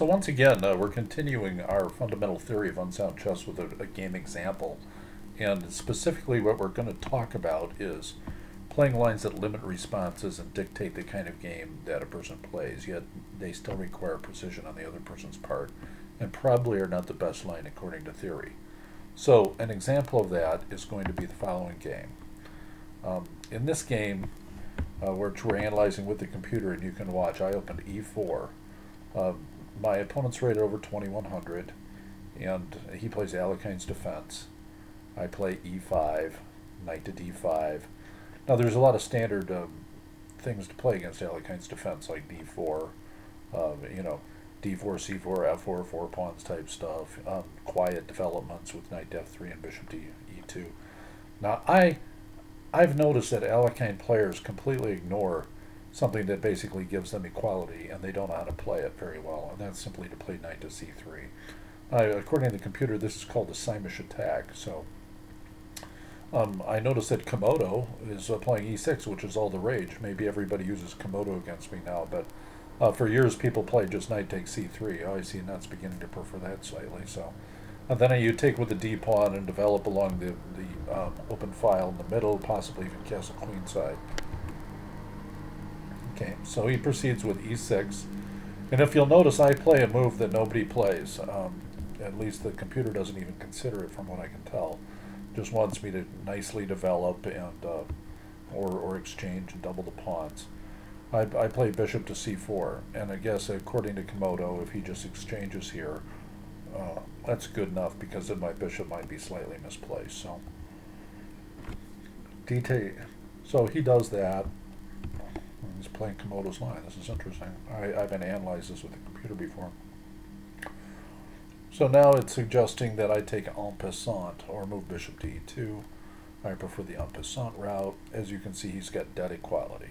So once again, we're continuing our fundamental theory of unsound chess with a game example. And specifically what we're going to talk about is playing lines that limit responses and dictate the kind of game that a person plays, yet they still require precision on the other person's part, and probably are not the best line according to theory. So an example of that is going to be the following game. In this game, which we're analyzing with the computer, and you can watch, I opened e4. My opponent's rated over 2100, and he plays Alekhine's defense. I play e5, knight to d5. Now there's a lot of standard things to play against Alekhine's defense, like d4, d4, c4, f4, 4 pawns type stuff, quiet developments with knight to f3 and bishop to e2. Now I've noticed that Alekhine players completely ignore something that basically gives them equality, and they don't know how to play it very well, and that's simply to play knight to c3. According to the computer, this is called a Saemisch attack. So I noticed that Komodo is playing e6, which is all the rage. Maybe everybody uses Komodo against me now, but for years people played just knight takes c3. Oh, I see, and that's beginning to prefer that slightly. So then you take with the d pawn and develop along the open file in the middle, possibly even castle queenside. Okay, so he proceeds with e6, and if you'll notice, I play a move that nobody plays. At least the computer doesn't even consider it, from what I can tell. Just wants me to nicely develop and or exchange and double the pawns. I play bishop to c4, and I guess according to Komodo, if he just exchanges here, that's good enough, because then my bishop might be slightly misplaced. So he does that. He's playing Komodo's line. This is interesting. I've been analyzed this with the computer before. So now it's suggesting that I take en passant, or move bishop to e2. I prefer the en passant route. As you can see, he's got dead equality.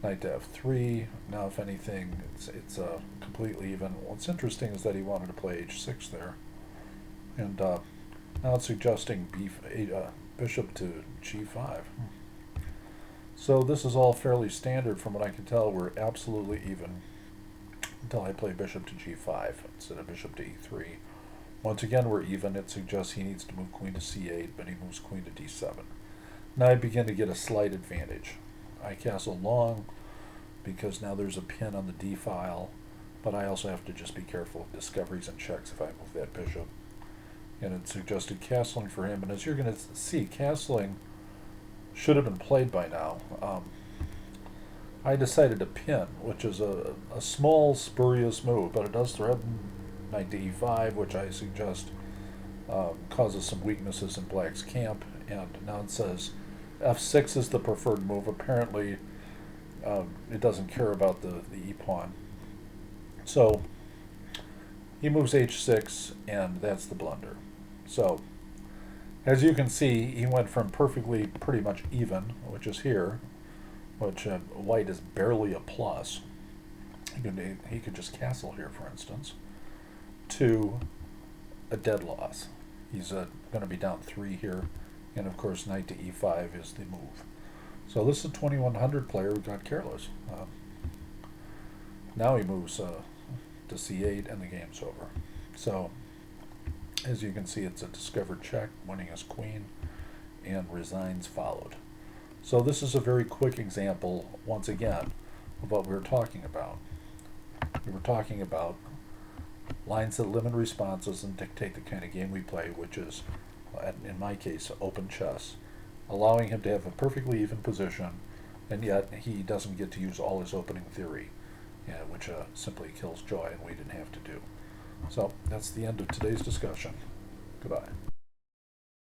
Knight to f3. Now, if anything, it's completely even. What's interesting is that he wanted to play h6 there. And now it's suggesting bishop to g5. So this is all fairly standard from what I can tell. We're absolutely even until I play bishop to g5 instead of bishop to e3. Once again, we're even. It suggests he needs to move queen to c8, but he moves queen to d7. Now I begin to get a slight advantage. I castle long because now there's a pin on the d file, but I also have to just be careful of discoveries and checks if I move that bishop. And it suggested castling for him, and as you're going to see, castling should have been played by now. I decided to pin, which is a small, spurious move, but it does threaten knight to e5, which I suggest causes some weaknesses in black's camp. And now it says f6 is the preferred move. Apparently, it doesn't care about the e-pawn. So he moves h6, and that's the blunder. So as you can see, he went from perfectly pretty much even, which is here, which white is barely a plus. He could just castle here, for instance, to a dead loss. He's going to be down 3 here, and of course knight to e5 is the move. So this is a 2100 player who got careless. Now he moves to c8, and the game's over. So as you can see, it's a discovered check, winning his queen, and resigns followed. So this is a very quick example, once again, of what we were talking about. We were talking about lines that limit responses and dictate the kind of game we play, which is, in my case, open chess, allowing him to have a perfectly even position, and yet he doesn't get to use all his opening theory, which simply kills joy, and we didn't have to do. So that's the end of today's discussion. Goodbye.